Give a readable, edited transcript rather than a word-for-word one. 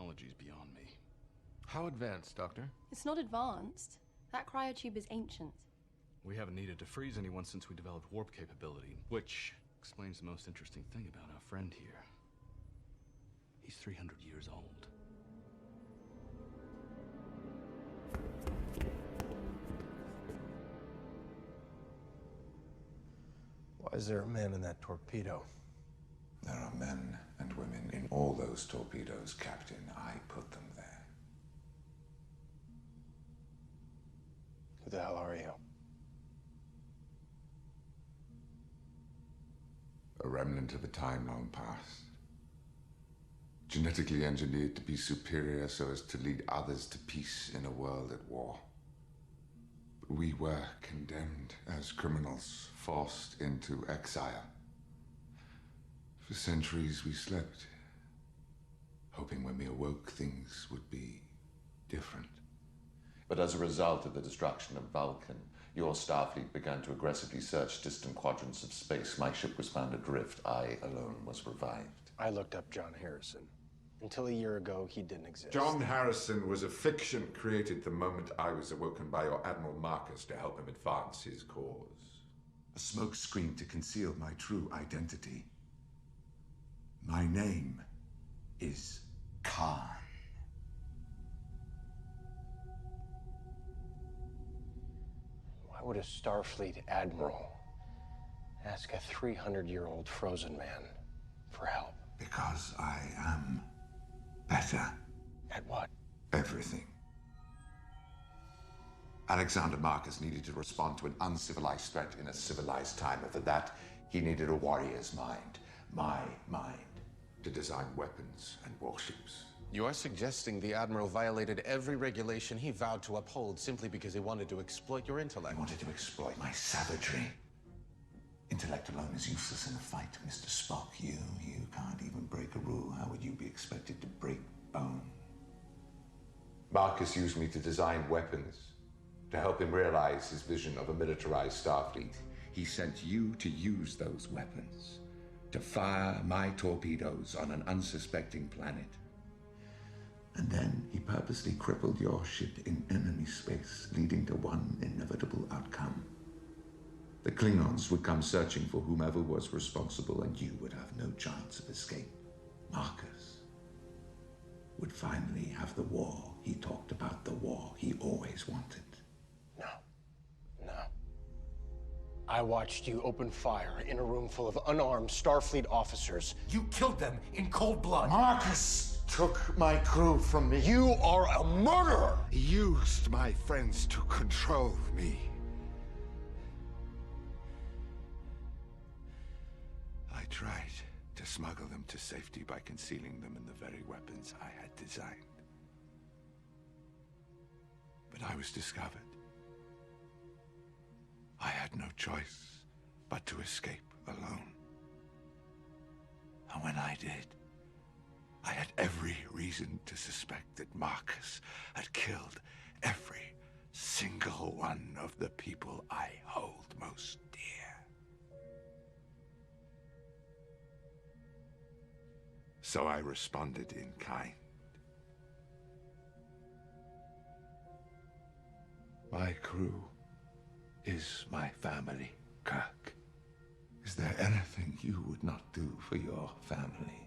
technology is beyond me. How advanced, Doctor? It's not advanced. That cryotube is ancient. We haven't needed to freeze anyone since we developed warp capability, which explains the most interesting thing about our friend here. He's 300 years old. Why is there a man in that torpedo? There are men and women in all those torpedoes, Captain. I put them there. Who the hell are you? A remnant of a time long past. Genetically engineered to be superior so as to lead others to peace in a world at war. But we were condemned as criminals, forced into exile. For centuries we slept, hoping when we awoke things would be different. But as a result of the destruction of Vulcan, your Starfleet began to aggressively search distant quadrants of space. My ship was found adrift. I alone was revived. I looked up John Harrison. Until a year ago, he didn't exist. John Harrison was a fiction created the moment I was awoken by your Admiral Marcus to help him advance his cause. A smokescreen to conceal my true identity. My name is Khan. Why would a Starfleet admiral ask a 300-year-old frozen man for help? Because I am better. At what? Everything. Alexander Marcus needed to respond to an uncivilized threat in a civilized time, and for that, he needed a warrior's mind. My mind. To design weapons and warships. You are suggesting the Admiral violated every regulation he vowed to uphold simply because he wanted to exploit your intellect. He wanted to exploit my savagery. Intellect alone is useless in a fight, Mr. Spock. You can't even break a rule. How would you be expected to break bone? Marcus used me to design weapons, to help him realize his vision of a militarized Starfleet. He sent you to use those weapons, to fire my torpedoes on an unsuspecting planet. And then he purposely crippled your ship in enemy space, leading to one inevitable outcome. The Klingons would come searching for whomever was responsible, and you would have no chance of escape. Marcus would finally have the war he talked about, the war he always wanted. No. I watched you open fire in a room full of unarmed Starfleet officers. You killed them in cold blood. Marcus took my crew from me. You are a murderer! He used my friends to control me. I tried to smuggle them to safety by concealing them in the very weapons I had designed. But I was discovered. I had no choice but to escape alone. And when I did, I had every reason to suspect that Marcus had killed every single one of the people I hold most dear. So I responded in kind. My crew is my family, Kirk. Is there anything you would not do for your family?